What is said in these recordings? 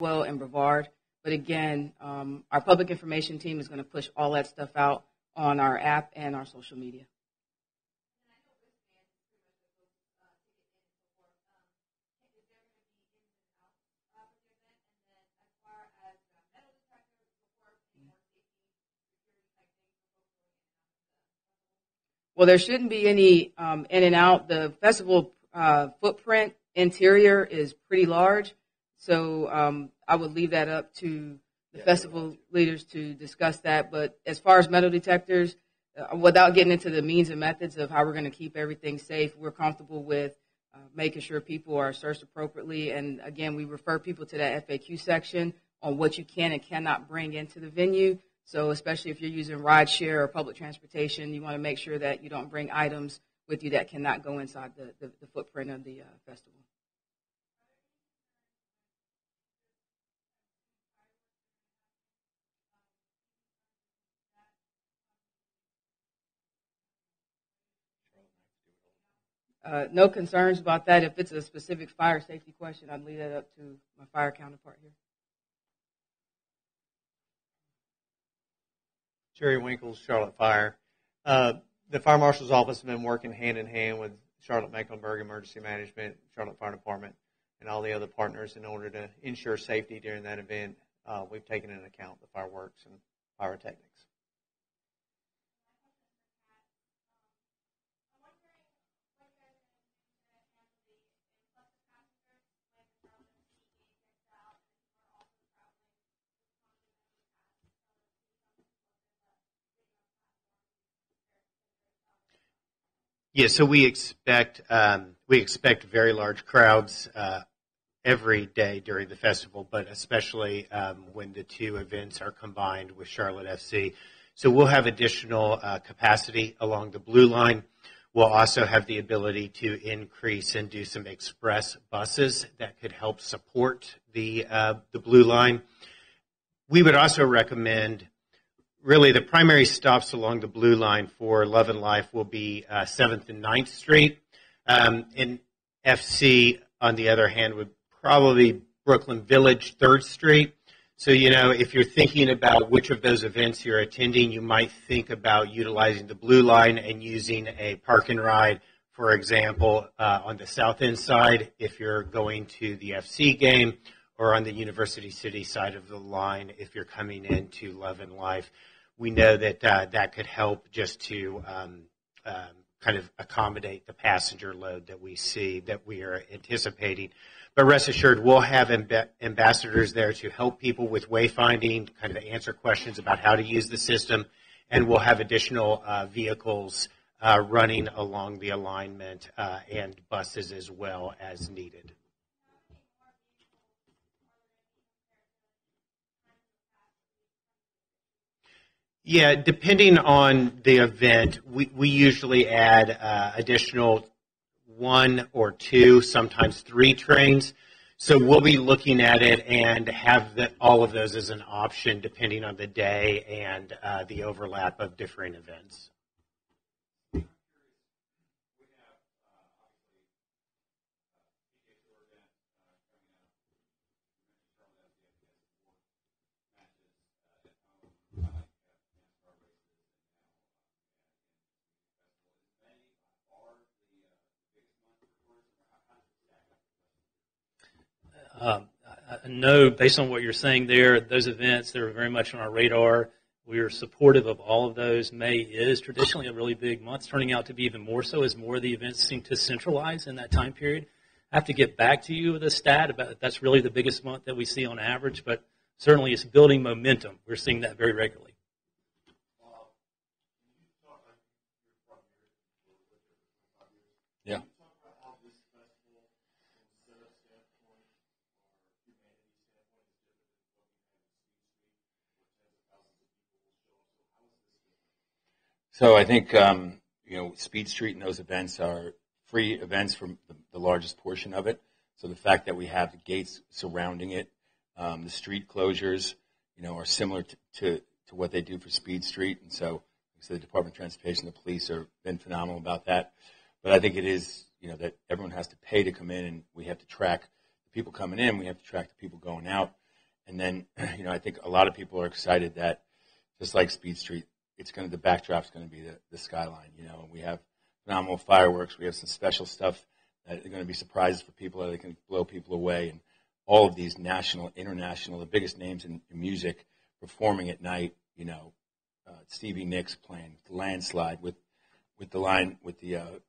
well and Brevard. But again, our public information team is going to push all that stuff out on our app and our social media. Well, there shouldn't be any in and out. The festival footprint interior is pretty large, so I would leave that up to the festival leaders to discuss that. But as far as metal detectors, without getting into the means and methods of how we're going to keep everything safe, we're comfortable with making sure people are searched appropriately. And again, we refer people to that FAQ section on what you can and cannot bring into the venue. So especially if you're using rideshare or public transportation, you want to make sure that you don't bring items with you that cannot go inside the footprint of the festival. No concerns about that. If it's a specific fire safety question, I'd leave that up to my fire counterpart here. Jerry Winkles, Charlotte Fire. The Fire Marshal's Office has been working hand in hand with Charlotte Mecklenburg Emergency Management, Charlotte Fire Department, and all the other partners in order to ensure safety during that event. We've taken into account the fireworks and pyrotechnics. Yeah, so we expect very large crowds every day during the festival, but especially when the two events are combined with Charlotte FC. So we'll have additional capacity along the Blue Line. We'll also have the ability to increase and do some express buses that could help support the Blue Line. We would also recommend. Really, the primary stops along the Blue Line for Love and Life will be 7th and 9th Street. And FC, on the other hand, would probably Brooklyn Village, 3rd Street. So, you know, if you're thinking about which of those events you're attending, you might think about utilizing the Blue Line and using a park and ride, for example, on the South End side if you're going to the FC game, or on the University City side of the line if you're coming into Love and Life. We know that that could help just to kind of accommodate the passenger load that we see, that we are anticipating. But rest assured, we'll have ambassadors there to help people with wayfinding, kind of answer questions about how to use the system, and we'll have additional vehicles running along the alignment and buses as well as needed. Yeah, depending on the event, we usually add additional 1 or 2, sometimes 3 trains. So we'll be looking at it and have all of those as an option depending on the day and the overlap of different events. No, based on what you're saying there, those events, they're very much on our radar. We are supportive of all of those. May is traditionally a really big month. It's turning out to be even more so as more of the events seem to centralize in that time period. I have to get back to you with a stat about that's really the biggest month that we see on average, but certainly it's building momentum. We're seeing that very regularly. Yeah. So I think, Speed Street and those events are free events for the largest portion of it. So the fact that we have the gates surrounding it, the street closures, are similar to what they do for Speed Street. And so the Department of Transportation, the police have been phenomenal about that. But I think it is, that everyone has to pay to come in, and we have to track the people coming in. We have to track the people going out. And then, I think a lot of people are excited that just like Speed Street, the backdrop's going to be the skyline, and we have phenomenal fireworks. We have some special stuff that are going to be surprises for people that can blow people away. And all of these national, international, the biggest names in music performing at night, Stevie Nicks playing the Landslide with the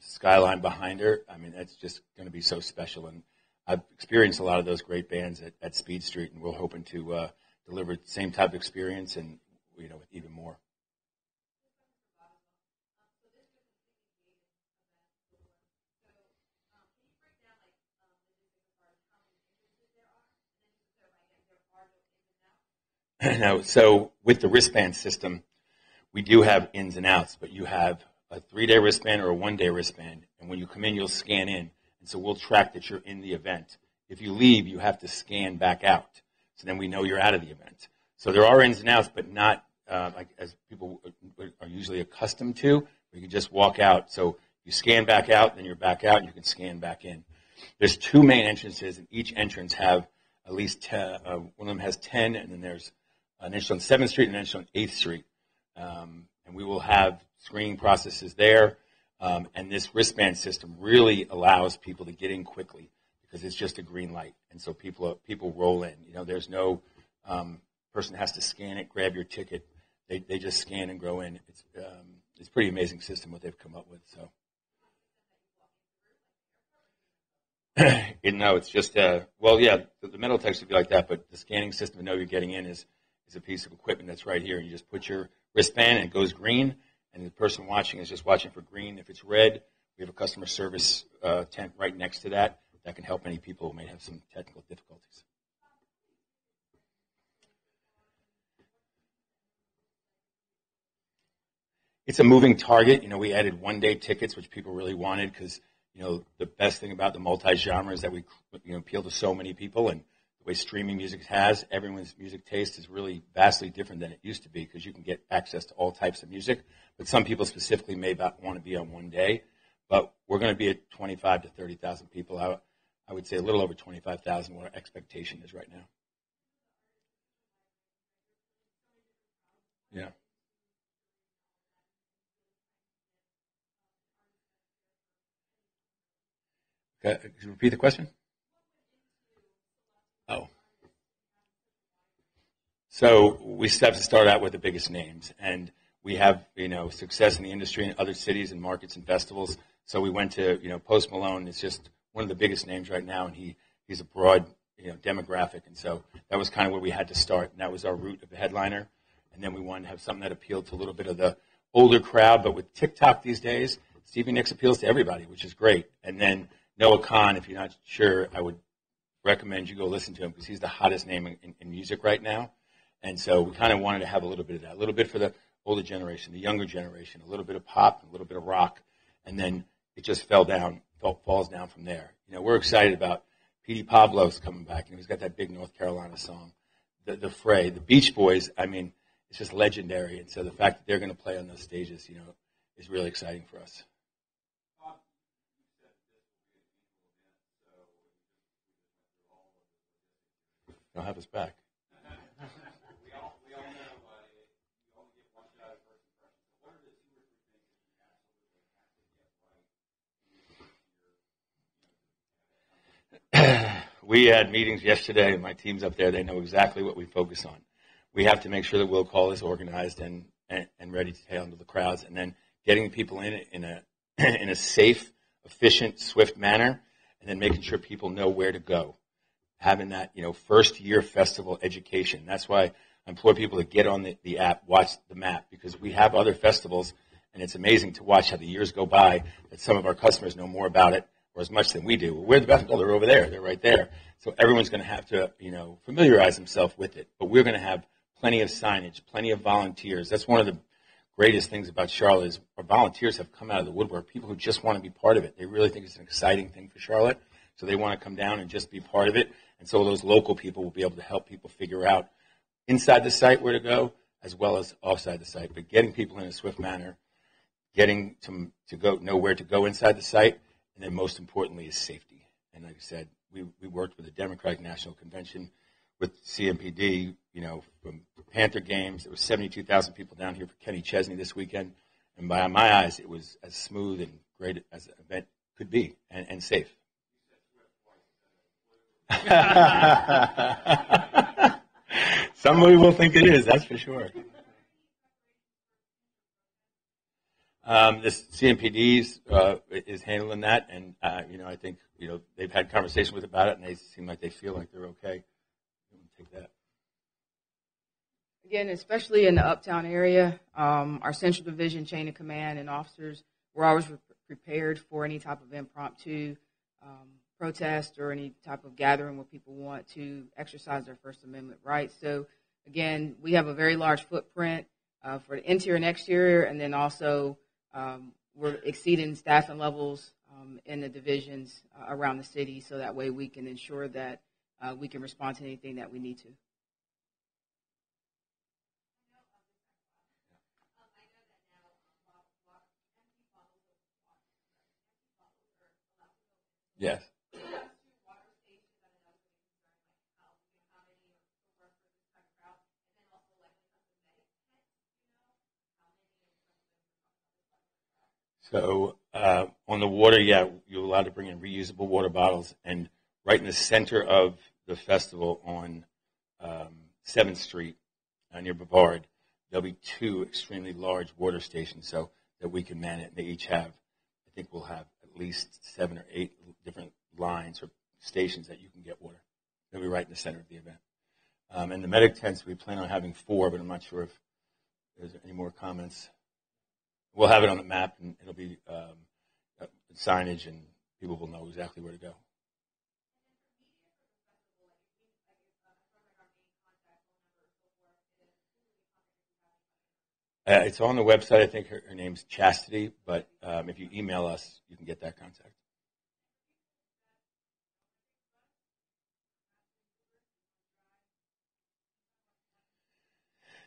skyline behind her. I mean, that's just going to be so special. And I've experienced a lot of those great bands at Speed Street, and we're hoping to deliver the same type of experience and, with even more. Now, so with the wristband system, we do have ins and outs, but you have a 3-day wristband or a 1-day wristband, and when you come in, you'll scan in, and so we'll track that you're in the event. If you leave, you have to scan back out, so then we know you're out of the event. So there are ins and outs, but not like as people are usually accustomed to, where you can just walk out. So you scan back out, then you're back out, and you can scan back in. There's 2 main entrances, and each entrance have at least 10, one of them has 10, and then there's an entrance on 7th Street and an entrance on 8th Street. And we will have screening processes there. And this wristband system really allows people to get in quickly because it's just a green light. And so people roll in. There's no person has to scan it, grab your ticket. They just scan and go in. It's a pretty amazing system what they've come up with. So. No, it's just, the metal text would be like that, but the scanning system to know you're getting in is a piece of equipment that's right here. You just put your wristband and it goes green, and the person watching is just watching for green. If it's red, we have a customer service tent right next to that can help any people who may have some technical difficulties. It's a moving target. We added 1-day tickets, which people really wanted because, the best thing about the multi-genre is that we appeal to so many people, and the way streaming music has, everyone's music taste is really vastly different than it used to be because you can get access to all types of music. But some people specifically may want to be on 1 day. But we're going to be at 25 to 30,000 people. I would say a little over 25,000 what our expectation is right now. Yeah. Okay, could you repeat the question? Oh. So we have to start out with the biggest names, and we have, success in the industry in other cities and markets and festivals. So we went to, Post Malone is just one of the biggest names right now, and he's a broad, demographic, and so that was kind of where we had to start, and that was our route of the headliner. And then we wanted to have something that appealed to a little bit of the older crowd, but with TikTok these days, Stevie Nicks appeals to everybody, which is great. And then Noah Khan, if you're not sure, I would recommend you go listen to him because he's the hottest name in music right now. And so we kind of wanted to have a little bit of that, a little bit for the older generation, the younger generation, a little bit of pop, a little bit of rock, and then it just falls down from there. We're excited about P.D. Pablo's coming back. He's got that big North Carolina song, the Fray, the Beach Boys. I mean, it's just legendary. And so the fact that they're going to play on those stages, is really exciting for us. They'll have us back. We had meetings yesterday, and my team's up there. They know exactly what we focus on. We have to make sure that Will Call is organized and ready to handle the crowds, and then getting people in a safe, efficient, swift manner, and then making sure people know where to go. Having that, first year festival education. That's why I implore people to get on the app, watch the map, because we have other festivals, and it's amazing to watch how the years go by that some of our customers know more about it or as much than we do. We're the best. Oh, they're over there. They're right there. So everyone's going to have to, familiarize themselves with it. But we're going to have plenty of signage, plenty of volunteers. That's one of the greatest things about Charlotte is our volunteers have come out of the woodwork, people who just want to be part of it. They really think it's an exciting thing for Charlotte, so they want to come down and just be part of it. And so those local people will be able to help people figure out inside the site where to go as well as outside the site. But getting people in a swift manner, getting to go know where to go inside the site, and then most importantly is safety. And like I said, we worked with the Democratic National Convention with CMPD, from Panther games. There was 72,000 people down here for Kenny Chesney this weekend. And by my eyes, it was as smooth and great as an event could be, and safe. Somebody will think it is, that's for sure. This CMPD is handling that, and I think they've had conversation with about it, and they seem like they feel like they're okay. Take that. Again, especially in the uptown area, our central division chain of command and officers, we're always prepared for any type of impromptu protest or any type of gathering where people want to exercise their First Amendment rights. So, again, we have a very large footprint for the interior and exterior, and then also we're exceeding staffing levels in the divisions around the city, so that way we can ensure that we can respond to anything that we need to. Yes. So on the water, you're allowed to bring in reusable water bottles, and right in the center of the festival on 7th Street near Brevard, there'll be 2 extremely large water stations so that we can man it. They each have, I think we'll have at least 7 or 8 different lines or stations that you can get water. They'll be right in the center of the event. And the medic tents, we plan on having 4, but I'm not sure if there's any more comments. We'll have it on the map, and it'll be signage, and people will know exactly where to go. It's on the website. I think her name's Chastity, but if you email us, you can get that contact.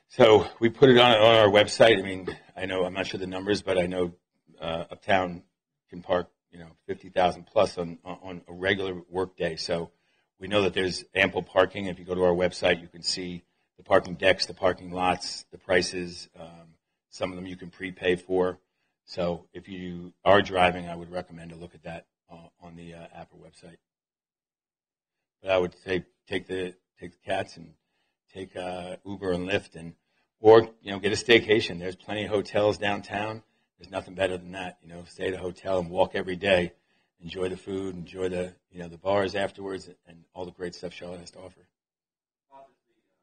So we put it on our website. I mean, I'm not sure the numbers, but I know Uptown can park, 50,000 plus on a regular work day. So we know that there's ample parking. If you go to our website, you can see the parking decks, the parking lots, the prices. Some of them you can prepay for. So if you are driving, I would recommend to look at that on the app or website. But I would say take the cats and take Uber and Lyft, or get a staycation. There's plenty of hotels downtown. There's nothing better than that. Stay at a hotel and walk every day. Enjoy the food. Enjoy the the bars afterwards, and all the great stuff Charlotte has to offer.